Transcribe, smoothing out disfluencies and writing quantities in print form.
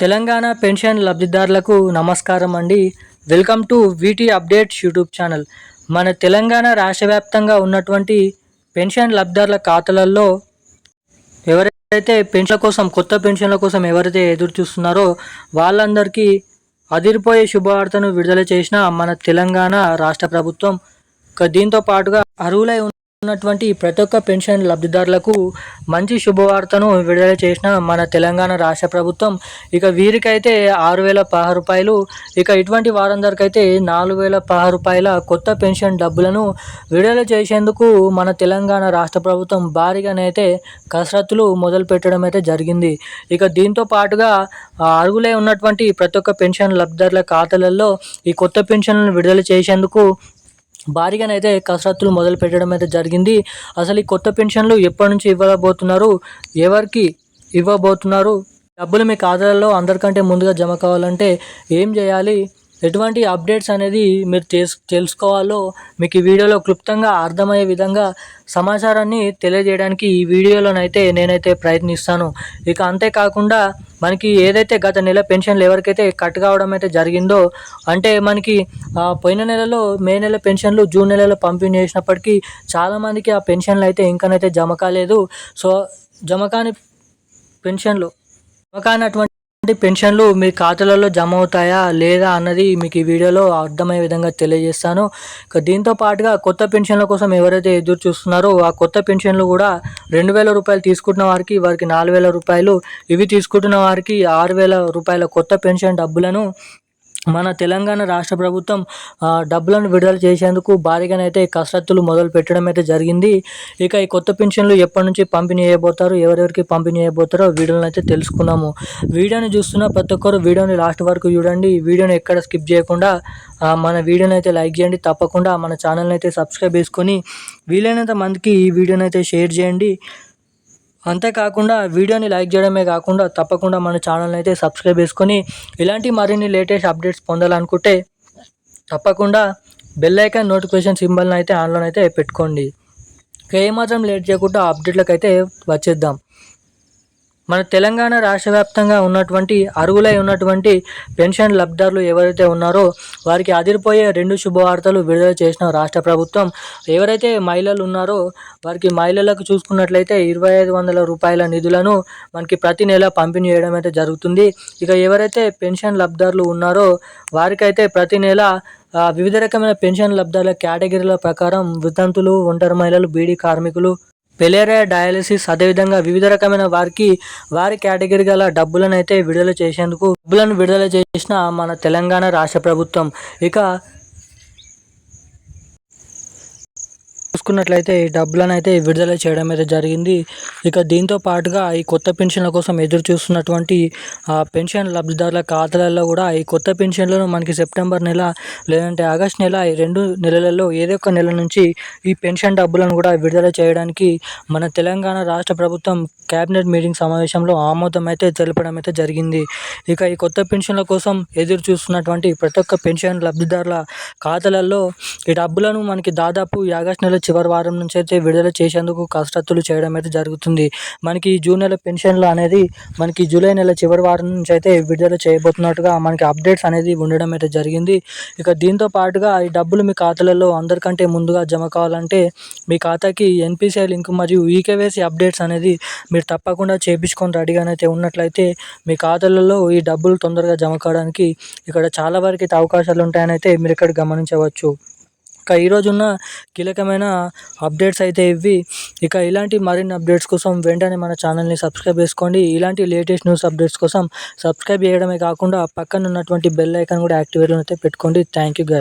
Telangana pension లబ్ధిదారులకు నమస్కారం అండి. Welcome to వీటీ updates YouTube channel. మన తెలంగాణ రాష్ట్ర వ్యాప్తంగా ఉన్నటువంటి పెన్షన్ లబ్ధిదారుల ఖాతాలలో ఎవరైతే కొత్త పెన్షన్ల కోసం ఎవరైతే ఎదురు చూస్తున్నారో వాళ్ళందరికీ అదిరిపోయే శుభవార్తను విడుదల చేసిన మన తెలంగాణ రాష్ట్ర ప్రభుత్వం. దీంతో పాటుగా అర్హులై ఉన్నటువంటి ప్రతి ఒక్క పెన్షన్ లబ్ధిదారులకు మంచి శుభవార్తను విడుదల చేసిన మన తెలంగాణ రాష్ట్ర ప్రభుత్వం. ఇక వీరికైతే 6,016 రూపాయలు, ఇక ఇటువంటి వారందరికైతే 4,016 రూపాయల కొత్త పెన్షన్ డబ్బులను విడుదల చేసేందుకు మన తెలంగాణ రాష్ట్ర ప్రభుత్వం భారీగానైతే కసరత్తులు మొదలు పెట్టడం అయితే జరిగింది. ఇక దీంతో పాటుగా అర్హులై ఉన్నటువంటి ప్రతి ఒక్క పెన్షన్ లబ్ధిదారుల ఖాతాలలో ఈ కొత్త పెన్షన్లను విడుదల చేసేందుకు భారీగానైతే కసరత్తులు మొదలు పెట్టడం అయితే జరిగింది. అసలు ఈ కొత్త పెన్షన్లు ఎప్పటి నుంచి ఇవ్వబోతున్నారు, ఎవరికి ఇవ్వబోతున్నారు, డబ్బులు మీ ఖాతాలలో అందరికంటే ముందుగా జమ కావాలంటే ఏం చేయాలి, ఎటువంటి అప్డేట్స్ అనేది మీరు తెలుసుకోవాలో మీకు ఈ వీడియోలో క్లుప్తంగా అర్థమయ్యే విధంగా సమాచారాన్ని తెలియజేయడానికి ఈ వీడియోలోనైతే నేనైతే ప్రయత్నిస్తాను. ఇక అంతేకాకుండా మనకి ఏదైతే గత నెల పెన్షన్లు ఎవరికైతే కట్ కావడం అయితే జరిగిందో, అంటే మనకి పోయిన నెలలో మే నెల పెన్షన్లు జూన్ నెలలో పంపిణీ చేసినప్పటికీ చాలామందికి ఆ పెన్షన్లు అయితే ఇంకనైతే జమ కాలేదు. సో జమ కానటువంటి పెన్షన్లు మీ ఖాతాలలో జమ అవుతాయా లేదా అన్నది మీకు ఈ వీడియోలో అర్థమయ్యే విధంగా తెలియజేస్తాను. దీంతో పాటుగా కొత్త పెన్షన్ల కోసం ఎవరైతే ఎదురు చూస్తున్నారో ఆ కొత్త పెన్షన్లు కూడా 2,000 రూపాయలు తీసుకుంటున్న వారికి 4,000 రూపాయలు, ఇవి తీసుకుంటున్న వారికి 6,000 రూపాయల కొత్త పెన్షన్ డబ్బులను మన తెలంగాణ రాష్ట్ర ప్రభుత్వం డబ్బులను విడుదల చేసేందుకు భారీగానైతే కసరత్తులు మొదలు పెట్టడం అయితే జరిగింది. ఇక ఈ కొత్త పెన్షన్లు ఎప్పటి నుంచి పంపిణీ చేయబోతారు, ఎవరెవరికి పంపిణీ చేయబోతారో వీడియోని అయితే తెలుసుకున్నాము. వీడియోని చూస్తున్న ప్రతి ఒక్కరు వీడియోని లాస్ట్ వరకు చూడండి. వీడియోని ఎక్కడ స్కిప్ చేయకుండా మన వీడియోని అయితే లైక్ చేయండి. తప్పకుండా మన ఛానల్ని అయితే సబ్స్క్రైబ్ చేసుకొని వీలైనంత మందికి ఈ వీడియోని అయితే షేర్ చేయండి. అంతేకాకుండా వీడియోని లైక్ చేయడమే కాకుండా తప్పకుండా మన ఛానల్ని అయితే సబ్స్క్రైబ్ చేసుకొని ఇలాంటి మరిన్ని లేటెస్ట్ అప్డేట్స్ పొందాలనుకుంటే తప్పకుండా బెల్ ఐకాన్ నోటిఫికేషన్ సింబల్ని అయితే ఆన్లో అయితే పెట్టుకోండి. ఏమాత్రం లేట్ చేయకుండా అప్డేట్లకు అయితే వచ్చేద్దాం. మన తెలంగాణ రాష్ట్ర వ్యాప్తంగా ఉన్నటువంటి అర్హులై ఉన్నటువంటి పెన్షన్ లబ్ధిదారులు ఎవరైతే ఉన్నారో వారికి అదిరిపోయే 2 శుభవార్తలు విడుదల చేసిన రాష్ట్ర ప్రభుత్వం. ఎవరైతే మహిళలు ఉన్నారో వారికి మహిళలకు చూసుకున్నట్లయితే 2,500 రూపాయల నిధులను మనకి ప్రతి నెల పంపిణీ చేయడం అయితే జరుగుతుంది. ఇక ఎవరైతే పెన్షన్ లబ్ధిదారులు ఉన్నారో వారికైతే ప్రతి నెల వివిధ రకమైన పెన్షన్ లబ్ధిదారుల కేటగిరీల ప్రకారం వితంతులు, ఒంటరి మహిళలు, బీడీ కార్మికులు, పెలేరియా, డయాలసిస్, అదేవిధంగా వివిధ రకమైన వారి కేటగిరీ గల డబ్బులను అయితే విడుదల చేసిన మన తెలంగాణ రాష్ట్ర ప్రభుత్వం. ఇక చూసుకున్నట్లయితే ఈ డబ్బులను అయితే విడుదల చేయడం అయితే జరిగింది. ఇక దీంతో పాటుగా ఈ కొత్త పెన్షన్ల కోసం ఎదురు చూస్తున్నటువంటి పెన్షన్ లబ్ధిదారుల ఖాతాలలో కూడా ఈ కొత్త పెన్షన్లను మనకి సెప్టెంబర్ నెల లేదంటే ఆగస్ట్ నెల, ఈ 2 నెలలలో ఏదో ఒక నెల నుంచి ఈ పెన్షన్ డబ్బులను కూడా విడుదల చేయడానికి మన తెలంగాణ రాష్ట్ర ప్రభుత్వం క్యాబినెట్ మీటింగ్ సమావేశంలో ఆమోదం అయితే తెలపడం అయితే జరిగింది. ఇక ఈ కొత్త పెన్షన్ల కోసం ఎదురు చూస్తున్నటువంటి ప్రతి ఒక్క పెన్షన్ లబ్ధిదారుల ఖాతాలలో ఈ డబ్బులను మనకి దాదాపు ఆగస్ట్ నెల చివరి వారం నుంచి అయితే విడుదల చేసేందుకు కసరత్తులు చేయడం అయితే జరుగుతుంది. మనకి జూన్ నెల పెన్షన్లు అనేది మనకి జూలై నెల చివరి వారం నుంచి అయితే విడుదల చేయబోతున్నట్టుగా మనకి అప్డేట్స్ అనేది ఉండడం అయితే జరిగింది. ఇక దీంతో పాటుగా ఈ డబ్బులు మీ ఖాతాలలో అందరికంటే ముందుగా జమ కావాలంటే మీ ఖాతాకి ఎన్పిసిఐ లింక్ మరియు ఈకేవైసీ అప్డేట్స్ అనేది మీరు తప్పకుండా చేయించుకొని రెడీగానైతే ఉన్నట్లయితే మీ ఖాతాలలో ఈ డబ్బులు తొందరగా జమ కావడానికి ఇక్కడ చాలా వరకు అయితే అవకాశాలు ఉంటాయని అయితే మీరు ఇక్కడ గమనించవచ్చు. ఇక ఈరోజున్న కీలకమైన అప్డేట్స్ అయితే ఇవి. ఇక ఇలాంటి మరిన్ని అప్డేట్స్ కోసం వెంటనే మన ఛానల్ని సబ్స్క్రైబ్ చేసుకోండి. ఇలాంటి లేటెస్ట్ న్యూస్ అప్డేట్స్ కోసం సబ్స్క్రైబ్ చేయడమే కాకుండా పక్కన ఉన్నటువంటి బెల్ ఐకాన్ కూడా యాక్టివేట్లో అయితే పెట్టుకోండి. Thank you guys.